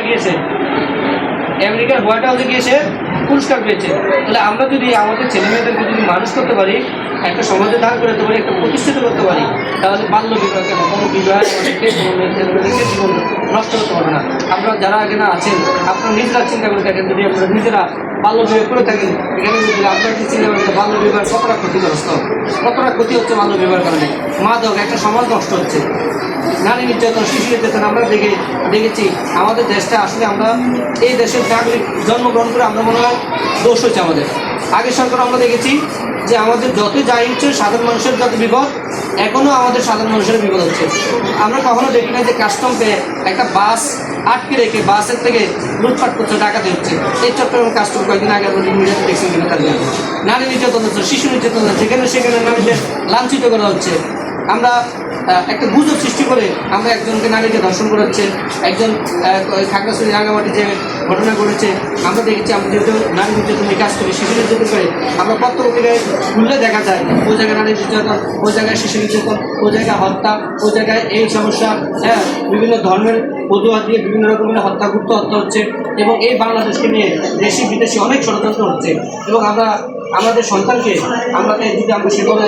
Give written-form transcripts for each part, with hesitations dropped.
গিয়েছে আমেরিকার হোয়াইট হাউসে গিয়েছে পুরস্কার পেয়েছে। তাহলে আমরা যদি আমাদের ছেলেমেয়েদেরকে যদি মানুষ করতে পারি, একটা সমাজে দাঁড় করতে পারি, একটা প্রতিষ্ঠিত করতে পারি, তাহলে বাল্য বিবাহ কেন কোনো বিবাহ আমাদেরকে কোনো মেয়েদেরকে জীবন নষ্ট করতে পারবে না। আপনারা যারা এখানে আছেন আপনারা নিজেরা চিন্তা করে থাকেন, যদি আপনারা নিজেরা বাল্য বিবাহ করে থাকেন, এখানে যদি আপনারা কি চিন্তা করেন বাল্য বিবাহ কতটা ক্ষতিগ্রস্ত, কতটা ক্ষতি হচ্ছে বাল্য বিবাহের কারণে। মাদক একটা সমাজ নষ্ট হচ্ছে, নারী নির্যাতন, শিশু নির্যাতন আমরা দেখেছি। আমাদের দেশটা আসলে আমরা এই দেশের নাগরিক জন্মগ্রহণ করে আমরা মনে হয় দোষ হচ্ছে আমাদের। আগের সরকার আমরা দেখেছি যে আমাদের যত যাই হচ্ছে সাধারণ মানুষের যত বিপদ, এখনও আমাদের সাধারণ মানুষের বিপদ হচ্ছে। আমরা কখনো দেখি না যে কাস্টমকে একটা বাস আটকে রেখে বাসের থেকে লুটপাট করছে, ডাকাতি হচ্ছে। এই চট্টগ্রাম কাস্টম কয়েকদিন আগে আমরা মিডিয়াতে দেখছি কিনা তার জন্য নারী নির্যাতন হচ্ছে, শিশু নির্যাতন হচ্ছে, যেখানে সেখানে নারীদের লাঞ্ছিত করা হচ্ছে। আমরা একটা গুজব সৃষ্টি করে আমরা একজনকে নারীকে ধর্ষণ করাচ্ছে, একজন খাগড়াছড়ি রাঙামাটি যে ঘটনা ঘটেছে আমরা দেখেছি। আমরা যেহেতু নারী নির্যাতন নিয়ে কাজ করি, শিশু নির্যাতন করে আমরা পত্রপত্রিকায় খুললে দেখা যায় ওই জায়গায় নারী নির্যাতন, ওই জায়গায় শিশু নির্যাতন, ওই জায়গায় হত্যা, ওই জায়গায় এই সমস্যা, বিভিন্ন ধর্মের অজুহাত দিয়ে বিভিন্ন রকমের হত্যা, গুপ্ত হত্যা হচ্ছে। এবং এই বাংলাদেশকে নিয়ে দেশি বিদেশি অনেক ষড়যন্ত্র হচ্ছে। এবং আমরা আমাদের সন্তানকে যদি আমরা সেভাবে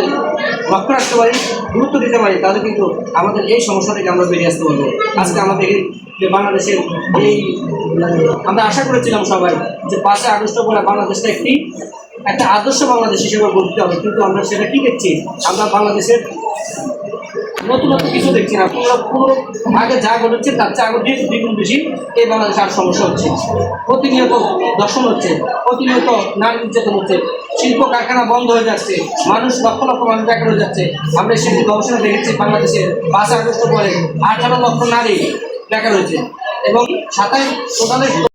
লক্ষ্য রাখতে পারি, গুরুত্ব দিতে পারি, তাহলে কিন্তু আমাদের এই সমস্যা থেকে আমরা বেরিয়ে আসতে পারবো। আজকে আমাদের যে বাংলাদেশের এই আমরা আশা করেছিলাম সবাই যে 5 আগস্ট পরে বাংলাদেশটা একটা আদর্শ বাংলাদেশ হিসেবে গঠিত হবে, কিন্তু আমরা সেটা কি দেখছি? আমরা বাংলাদেশের নতুন কিছু দেখছি না। পুরো আগে যা ঘটেছে তার চেয়ে আগে দ্বিগুণ বেশি এই বাংলাদেশে আর সমস্যা হচ্ছে। প্রতিনিয়ত দর্শন হচ্ছে, প্রতিনিয়ত নারী নির্যাতন হচ্ছে, শিল্প কারখানা বন্ধ হয়ে যাচ্ছে, মানুষ লক্ষ লক্ষ মানুষ বেকার হয়ে যাচ্ছে। আমরা সেটি গবেষণা দেখেছি বাংলাদেশে 5 আগস্ট পরে 18 লক্ষ নারী বেকার হয়েছে এবং 27 টোটালে